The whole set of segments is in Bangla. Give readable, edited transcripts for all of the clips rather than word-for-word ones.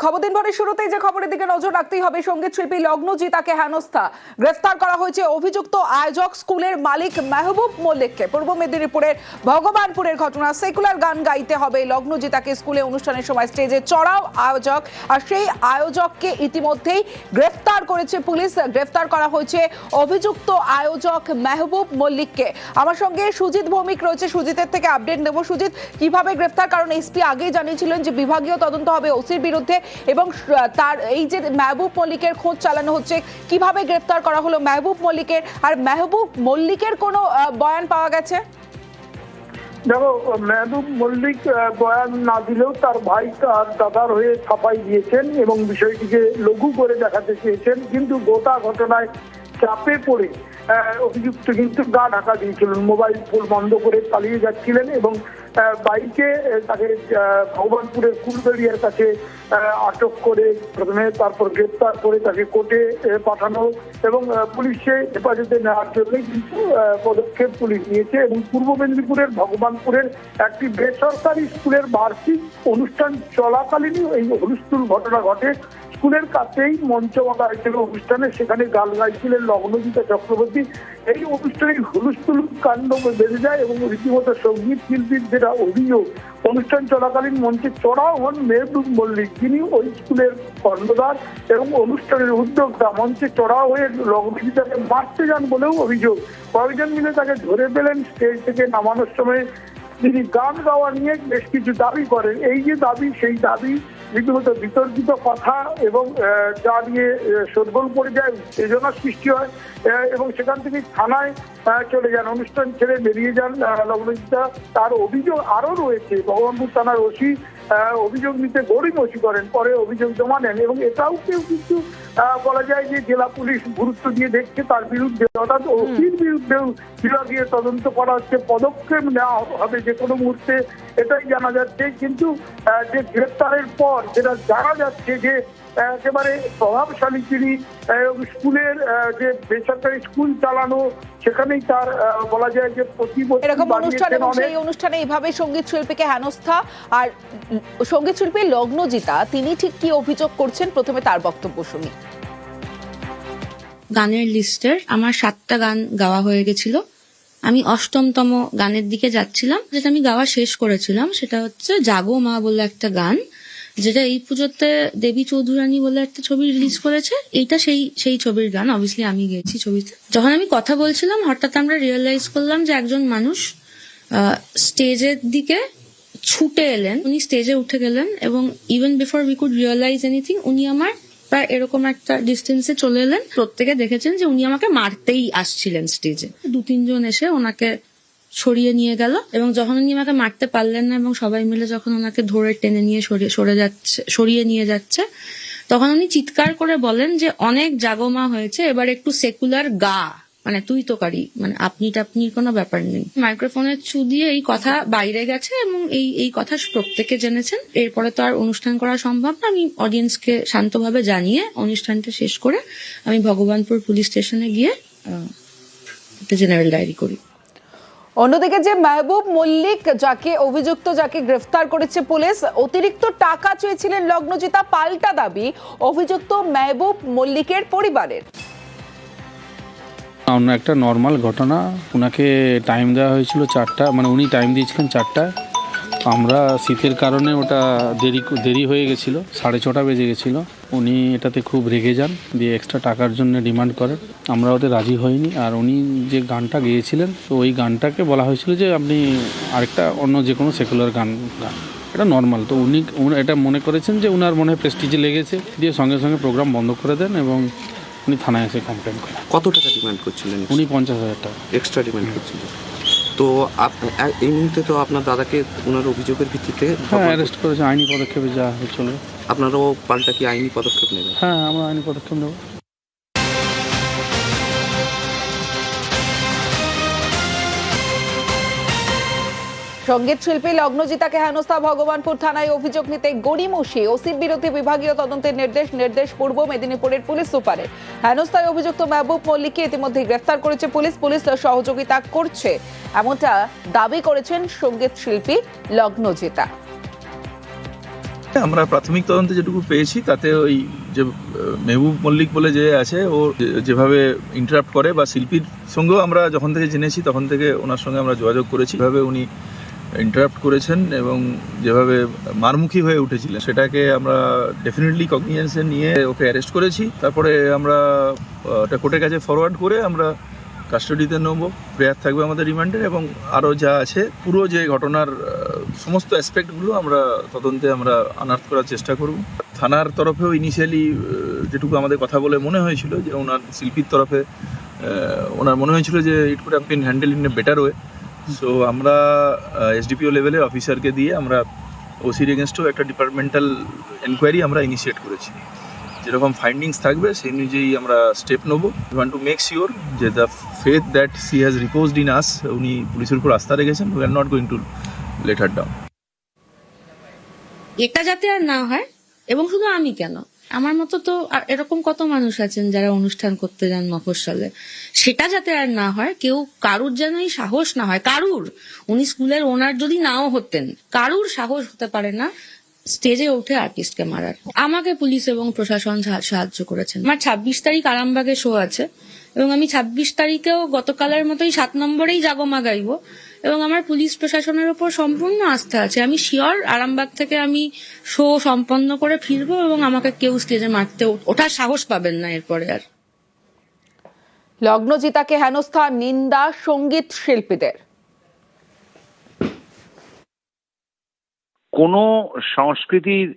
খবর দিন ভরে শুরুতেই যে খবরের দিকে নজর রাখতেই হবে, সঙ্গীত শিল্পী লগ্নজিতাকে হেনস্থা, গ্রেফতার করা হয়েছে অভিযুক্ত আয়োজক স্কুলের মালিক মেহবুব মল্লিককে। পূর্ব মেদিনীপুরের ভগবানপুরের ঘটনা। সেকুলার গান গাইতে হবে লগ্নজিতাকে স্কুলে অনুষ্ঠানের সময় স্টেজে চড়াও আয়োজক, আর সেই আয়োজককে ইতিমধ্যেই গ্রেফতার করেছে পুলিশ। গ্রেফতার করা হয়েছে অভিযুক্ত আয়োজক মেহবুব মল্লিককে। আমার সঙ্গে সুজিত ভৌমিক রয়েছে, সুজিতের থেকে আপডেট নেব। সুজিত, কিভাবে গ্রেফতার? কারণ এসপি আগেই জানিয়েছিলেন যে বিভাগীয় তদন্ত হবে ওসির বিরুদ্ধে, এবং তার এই যে মেহবুব মল্লিকের খোঁজ চালানো হচ্ছে, কিভাবে গ্রেফতার করা হলো মেহবুব মল্লিকের? আর মেহবুব মল্লিকের কোনো বয়ান পাওয়া গেছে? দেখো, মেহবুব মল্লিক বয়ান না দিলেও তার ভাই তার দাদার হয়ে ছাপাই দিয়েছেন এবং বিষয়টিকে লঘু করে দেখাতে চেয়েছেন, কিন্তু গোটা ঘটনায় চাপে পড়ে অভিযুক্ত কিন্তু গা ঢাকা দিয়েছিলেন, মোবাইল ফোন বন্ধ করে পালিয়ে যাচ্ছিলেন এবং বাইকে তাকে ভগবানপুরের কুলবেড়িয়ার কাছে আটক করে প্রথমে, তারপর গ্রেপ্তার করে তাকে কোর্টে পাঠানো এবং পুলিশে হেফাজতে নেওয়ার জন্য কিন্তু পদক্ষেপ পুলিশ নিয়েছে। এবং পূর্ব মেদিনীপুরের ভগবানপুরের একটি বেসরকারি স্কুলের বার্ষিক অনুষ্ঠান চলাকালীনই এই হুলস্থুল ঘটনা ঘটে। স্কুলের কাছেই মঞ্চ বাঁধা হয়েছিল অনুষ্ঠানে, সেখানে গান গাইছিলেন লগ্নজিতা চক্রবর্তী। এই অনুষ্ঠানে হুলস্থুল কাণ্ড বেড়ে যায় এবং রীতিমতো সঙ্গীত শিল্পীর যেটা অভিযোগ, অনুষ্ঠান চলাকালীন মঞ্চে চড়াও হন মেহবুব মল্লিক, যিনি ওই স্কুলের কর্ণধার এবং অনুষ্ঠানের উদ্যোক্তা। মঞ্চে চড়াও হয়ে লগ্নজিতাকে মারতে যান বলেও অভিযোগ। কয়েকজন মিলে তাকে ধরে পেলেন। স্টেজ থেকে নামানোর সময় তিনি গান গাওয়া নিয়ে বেশ কিছু দাবি করেন। এই যে দাবি, সেই দাবি রীতিমতো বিতর্কিত কথা এবং যা নিয়ে শোরগোল পড়ে যায়, উত্তেজনার সৃষ্টি হয় এবং সেখান থেকে থানায় চলে যান, অনুষ্ঠান ছেড়ে বেরিয়ে যান লগ্নজিতা। তার অভিযোগ আরও রয়েছে, ভগবানপুর থানার ওসি অভিযোগ নিতে গড়িমসি করেন, পরে অভিযোগ জমা নেন এবং এটাও কেউ কিন্তু বলা যায় যে জেলা পুলিশ গুরুত্ব দিয়ে দেখছে তার বিরুদ্ধে, অর্থাৎ ওসির বিরুদ্ধেও বিভাগীয় তদন্ত করা হচ্ছে, পদক্ষেপ নেওয়া হবে যে কোনো মুহূর্তে, এটাই জানা যাচ্ছে। কিন্তু যে গ্রেপ্তারের পর যেটা জানা যাচ্ছে যে একেবারে প্রভাবশালী তিনি, স্কুলের যে বেসরকারি স্কুল চালানো, সেখানেই তার বলা যায় যে এরকম অনুষ্ঠান, এবং সেই অনুষ্ঠানে এইভাবে সঙ্গীত শিল্পীকে হেনস্থা। আর সঙ্গীত শিল্পী লগ্নজিতা তিনি ঠিক কি অভিযোগ করছেন, প্রথমে তার বক্তব্য শুনি। গানের লিস্টের আমার 7টা গান গাওয়া হয়ে গেছিল। আমি 8তম গানের দিকে যাচ্ছিলাম, যেটা আমি গাওয়া শেষ করেছিলাম সেটা হচ্ছে জাগো মা বলে একটা গান, যেটা এই পুজোতে দেবী চৌধুরানী বলে একটা ছবি রিলিজ করেছে। এইটা সেই ছবির গান, অবভিয়াসলি আমি গেয়েছি ছবিতে। যখন আমি কথা বলছিলাম, হঠাৎ আমরা রিয়েলাইজ করলাম যে একজন মানুষ স্টেজের দিকে ছুটে এলেন, উনি স্টেজে উঠে গেলেন এবং even before we could realise anything উনি আমার প্রায় এরকম একটা ডিস্টেন্সে চলে এলেন। প্রত্যেকে দেখেছেন যে উনি আমাকে মারতেই আসছিলেন স্টেজে। 2-3 জন এসে ওনাকে সরিয়ে নিয়ে গেল এবং যখন উনি আমাকে মারতে পারলেন না এবং সবাই মিলে যখন ওনাকে ধরে টেনে নিয়ে সরিয়ে নিয়ে যাচ্ছে, তখন উনি চিৎকার করে বলেন যে অনেক জাগমা হয়েছে, এবার একটু সেকুলার গা, মানে তুই তো কারি, মানে আপনি টাপনির কোনো ব্যাপার নেই। মাইক্রোফোনের থ্রু দিয়ে এই কথা বাইরে গেছে এবং এই কথা প্রত্যেকে জেনেছেন। এরপরে তো আর অনুষ্ঠান করা সম্ভব না। আমি অডিয়েন্সকে শান্তভাবে জানিয়ে অনুষ্ঠানটা শেষ করে আমি ভগবানপুর পুলিশ স্টেশনে গিয়ে একটা জেনারেল ডায়েরি করি। অন্যদিকে যে মেহবুব মল্লিক, যাকে অভিযুক্ত, যাকে গ্রেফতার করেছে পুলিশ, অতিরিক্ত টাকা চেয়েছিলেন লগ্নজিতা, পাল্টা দাবি অভিযুক্ত মেহবুব মল্লিকের পরিবারের। অন্য একটা নর্মাল ঘটনা, ওনাকে টাইম দেওয়া হয়েছিল 4টা, মানে উনি টাইম দিয়েছিলেন 4টায়। আমরা শীতের কারণে ওটা দেরি হয়ে গেছিলো, 6:30 বেজে গেছিলো। উনি এটাতে খুব রেগে যান, দিয়ে এক্সট্রা টাকার জন্য ডিমান্ড করেন। আমরা ওতে রাজি হইনি। আর উনি যে গানটা গেয়েছিলেন, তো ওই গানটাকে বলা হয়েছিল যে আপনি আরেকটা অন্য যে কোনো সেকুলার গান, এটা নর্মাল। তো উনি এটা মনে করেছেন যে উনার মনে প্রেস্টিজে লেগেছে, দিয়ে সঙ্গে সঙ্গে প্রোগ্রাম বন্ধ করে দেন এবং উনি থানায় এসে কমপ্লেন করেন। কত টাকা ডিমান্ড করছিলেন? উনি 50,000 টাকা এক্সট্রা ডিমান্ড করছিলেন। তো এই মুহূর্তে তো আপনার দাদাকে ওনার অভিযোগের ভিত্তিতে অ্যারেস্ট করেছে, আইনি পদক্ষেপে যা চলবে। আপনারাও পাল্টা কি আইনি পদক্ষেপ নেবেন? হ্যাঁ, আমরা আইনি পদক্ষেপ নেব। সঙ্গীত শিল্পী লগ্নজিতাকে হেনস্থা, ভগবানপুর থানায় অভিযোগ নিতে গড়িমসি। ওসির বিরুদ্ধে বিভাগীয় তদন্তের নির্দেশ পূর্ব মেদিনীপুরের পুলিশ সুপারের। হেনস্থায় অভিযুক্ত মেহবুব মল্লিককে ইতিমধ্যে গ্রেফতার করেছে পুলিশ। পুলিশ সহযোগিতা করছে এমনটা দাবি করেছেন সঙ্গীত শিল্পী লগ্নজিতা। আমরা প্রাথমিক তদন্তে যেটুকু পেয়েছি তাতে ওই যে মেহবুব মল্লিক বলে যে আছে, ও যেভাবে ইন্টারাপ্ট করে বা শিল্পীর সঙ্গেও আমরা যখন থেকে জেনেছি তখন থেকে ওনার সঙ্গে আমরা যোগাযোগ করেছি, যেভাবে উনি ইন্টারাপ্ট করেছেন এবং যেভাবে মারমুখী হয়ে উঠেছিলেন সেটাকে আমরা ডেফিনেটলি কগনিজেন্সে নিয়ে ওকে অ্যারেস্ট করেছি। তারপরে আমরা ওটা কোর্টের কাছে ফরওয়ার্ড করে আমরা কাস্টাডিতে নেব, প্রেয়ার থাকবে আমাদের রিমান্ডে, এবং আরও যা আছে পুরো যে ঘটনার সমস্ত অ্যাসপেক্টগুলো আমরা তদন্তে আমরা আনার্থ করার চেষ্টা করব। থানার তরফেও ইনিশিয়ালি যেটুকু আমাদের কথা বলে মনে হয়েছিল যে ওনার শিল্পীর তরফে ওনার মনে হয়েছিল যে it could have been handle in a better way. So আমরা এসডিপিও লেভেলে অফিসারকে দিয়ে আমরা ওসির এগেনস্টেও একটা ডিপার্টমেন্টাল এনকোয়ারি আমরা ইনিশিয়েট করেছি। যেরকম ফাইন্ডিংস থাকবে সেই অনুযায়ী আমরা স্টেপ নেবো। We want to make sure যে the faith that she has reposed in us, উনি পুলিশের উপর আস্থা রেখেছেন, we are not going to let her down. এটা যাতে আর না হয়, এবং শুধু আমি কেন, আমার মতো তো এরকম কত মানুষ আছেন যারা অনুষ্ঠান করতে যান মফস্বলে, সেটা যাতে আর না হয়। কেউ কারুর যেন এই সাহস না হয়, কারুর, উনি স্কুলের ওনার যদি নাও হতেন, কারুর সাহস হতে পারে না স্টেজে উঠে আর্টিস্টকে মারার। আমাকে পুলিশ এবং প্রশাসন সাহায্য করেছেন। আমার 26 তারিখ আরামবাগে শো আছে, এবং আমি 26 তারিখেও গতকালের মতোই 7 নম্বরেই জাগমা গাইবো, এবং আমার পুলিশ প্রশাসনের উপর সম্পূর্ণ আস্থা আছে। আমি শিওর আরামবাগ থেকে আমি শো সম্পন্ন করে ফিরবো, এবং আমাকে কেউ স্টেজে মারতে ওঠার সাহস পাবেন না এরপরে আর। লগ্নজিতাকে হেনস্থা, নিন্দা সঙ্গীত শিল্পীদের। কোনো সংস্কৃতির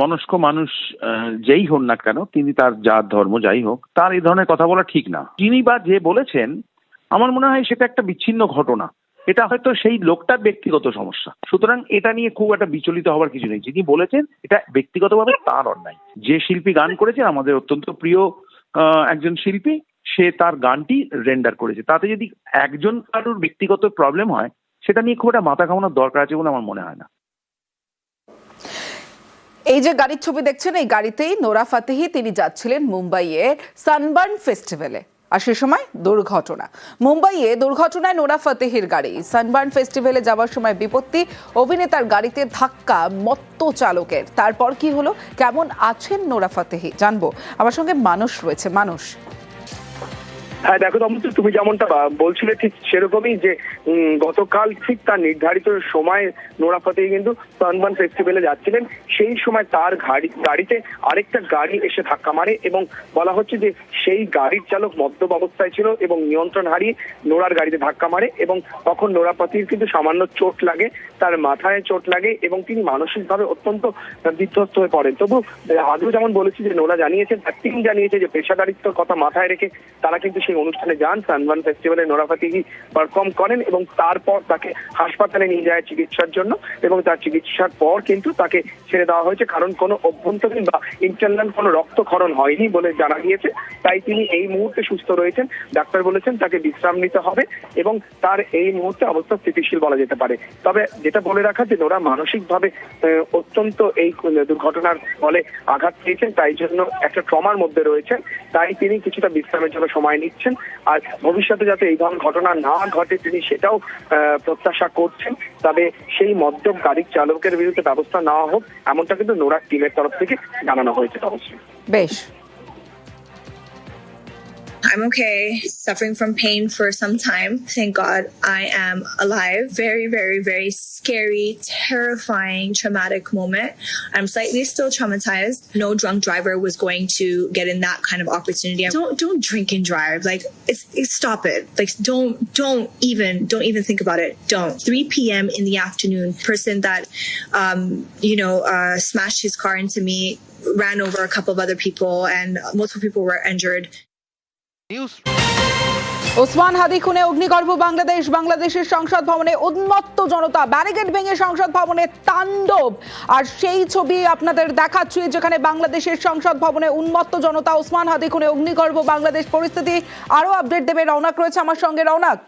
মনস্ক মানুষ যেই হন না কেন, তিনি তার জাত ধর্ম যাই হোক, তার এই ধরনের কথা বলা ঠিক না। যিনি বা যে বলেছেন, আমার মনে হয় সেটা একটা বিচ্ছিন্ন ঘটনা, এটা হয়তো সেই লোকটার ব্যক্তিগত সমস্যা। সুতরাং এটা নিয়ে খুব একটা বিচলিত হওয়ার কিছু নেই। যিনি বলেছেন এটা ব্যক্তিগতভাবে তার অন্যায়। যে শিল্পী গান করেছেন, আমাদের অত্যন্ত প্রিয় একজন শিল্পী, সে তার গানটি রেন্ডার করেছে। তাতে যদি একজন কারোর ব্যক্তিগত প্রবলেম হয়, সেটা নিয়ে খুব একটা মাথা ঘামানোর দরকার আছে বলে আমার মনে হয় না। এই যে গাড়ির ছবি দেখছেন, এই গাড়িতেই নোরা ফাতেহি তিনি যাচ্ছিলেন মুম্বাইয়ে সানবার্ন ফেস্টিভ্যালে, আর সে সময় দুর্ঘটনা। মুম্বাইয়ে দুর্ঘটনায় নোরা ফাতেহির গাড়ি। সানবার্ন ফেস্টিভ্যালে যাওয়ার সময় বিপত্তি, অভিনেতার গাড়িতে ধাক্কা মত্ত চালকের। তারপর কি হলো, কেমন আছেন নোরা ফাতেহি জানবো। আমার সঙ্গে মানুষ রয়েছে। মানুষ, হ্যাঁ দেখো তমসু, তুমি যেমনটা বলছিলে ঠিক সেরকমই, যে গতকাল ঠিক তার নির্ধারিত সময় নোরা ফাতেহি কিন্তু সানবার্ন ফেস্টিভ্যালে যাচ্ছিলেন। সেই সময় তার গাড়িতে আরেকটা গাড়ি এসে ধাক্কা মারে, এবং বলা হচ্ছে যে সেই গাড়ির চালক মদ্যপ অবস্থায় ছিল এবং নিয়ন্ত্রণ হারিয়ে নোরার গাড়িতে ধাক্কা মারে, এবং তখন নোরা ফাতেহির কিন্তু সামান্য চোট লাগে, তার মাথায় চোট লাগে, এবং তিনি মানসিকভাবে অত্যন্ত বিধ্বস্ত হয়ে পড়েন। তবু আগেও যেমন বলেছি যে নোরা জানিয়েছেন, তার টিম জানিয়েছে যে পেশাদারিত্বর কথা মাথায় রেখে তারা কিন্তু সেই অনুষ্ঠানে যান। সানবার্ন ফেস্টিভ্যালে নোরা ফাতেহি পারফর্ম করেন, এবং তারপর তাকে হাসপাতালে নিয়ে যায় চিকিৎসার জন্য, এবং তার চিকিৎসার পর কিন্তু তাকে ছেড়ে দেওয়া হয়েছে, কারণ কোনো অভ্যন্তরীণ বা ইন্টারনাল কোনো রক্তক্ষরণ হয়নি বলে জানা গিয়েছে। তাই তিনি এই মুহূর্তে সুস্থ রয়েছেন। ডাক্তার বলেছেন তাকে বিশ্রাম নিতে হবে, এবং তার এই মুহূর্তে অবস্থা স্থিতিশীল বলা যেতে পারে। তবে যেটা বলে রাখা যে নোরা মানসিকভাবে অত্যন্ত এই দুর্ঘটনার ফলে আঘাত পেয়েছেন, তাই জন্য একটা ট্রমার মধ্যে রয়েছেন, তাই তিনি কিছুটা বিশ্রামের জন্য সময় নিচ্ছেন। আর ভবিষ্যতে যাতে এই ধরনের ঘটনা না ঘটে তিনি সেটাও প্রত্যাশা করছেন। তবে সেই মদ্যপ গাড়ির চালকের বিরুদ্ধে ব্যবস্থা নেওয়া হোক, এমনটা কিন্তু নোরার টিমের তরফ থেকে জানানো হয়েছে। অবশ্যই বেশ। I'm okay, suffering from pain for some time. Thank God I am alive. Very, very, very scary, terrifying, traumatic moment. I'm slightly still traumatized. No drunk driver was going to get in that kind of opportunity. Don't drink and drive. Like, it's stop it. Like, don't even think about it. Don't. 3 p.m. in the afternoon, person that, smashed his car into me, ran over a couple of other people, and multiple people were injured. Osman হাদি খুনে অগ্নিগর্ভ বাংলাদেশ। বাংলাদেশের সংসদ ভবনে উন্মত্ত জনতা, ব্যারিকেড ভেঙে সংসদ ভবনে তাণ্ডব। আর সেই ছবি আপনাদের দেখাচ্ছি, যেখানে বাংলাদেশের সংসদ ভবনে উন্মত্ত জনতা। ওসমান হাদি খুনে অগ্নিগর্ভ বাংলাদেশ। পরিস্থিতি আরো আপডেট দেবে রওনাক রয়েছে আমার সঙ্গে। রওনাক,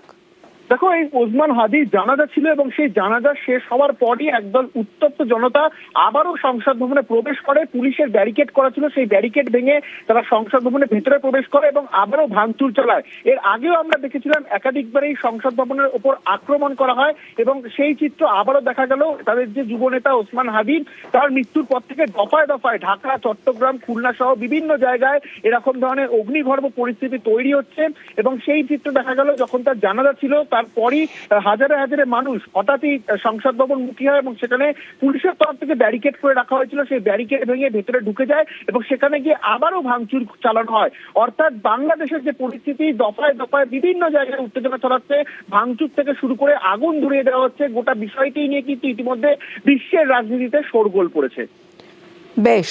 দেখো, এই ওসমান হাদির জানাজা ছিল এবং সেই জানাজা শেষ হওয়ার পরই একদল উত্তপ্ত জনতা আবারও সংসদ ভবনে প্রবেশ করে। পুলিশের ব্যারিকেড করা ছিল, সেই ব্যারিকেড ভেঙে তারা সংসদ ভবনের ভেতরে প্রবেশ করে এবং আবারও ভাঙচুর চালায়। এর আগেও আমরা দেখেছিলাম একাধিকবার এই সংসদ ভবনের উপর আক্রমণ করা হয় এবং সেই চিত্র আবারও দেখা গেল। তাদের যে যুবনেতা ওসমান হাদি, তার মৃত্যুর পর থেকে দফায় দফায় ঢাকা, চট্টগ্রাম, খুলনা সহ বিভিন্ন জায়গায় এরকম ধরনের অগ্নিগর্ভ পরিস্থিতি তৈরি হচ্ছে এবং সেই চিত্র দেখা গেল যখন তার জানাজা ছিল। তারপরই হাজারে হাজারে মানুষ হঠাৎই সংসদ ভবন মুখী হয় এবং সেখানে পুলিশের তরফ থেকে ব্যারিকেড করে রাখা হয়েছিল, সেই ব্যারিকেড ভেঙে ভেতরে ঢুকে যায় এবং সেখানে গিয়ে আবারও ভাঙচুর চালানো হয়। অর্থাৎ বাংলাদেশের যে পরিস্থিতি, দফায় দফায় বিভিন্ন জায়গায় উত্তেজনা ছড়াচ্ছে, ভাঙচুর থেকে শুরু করে আগুন ধরিয়ে দেওয়া হচ্ছে। গোটা বিষয়টি নিয়ে কিন্তু ইতিমধ্যে বিশ্বের রাজনীতিতে শোরগোল পড়েছে। বেশ।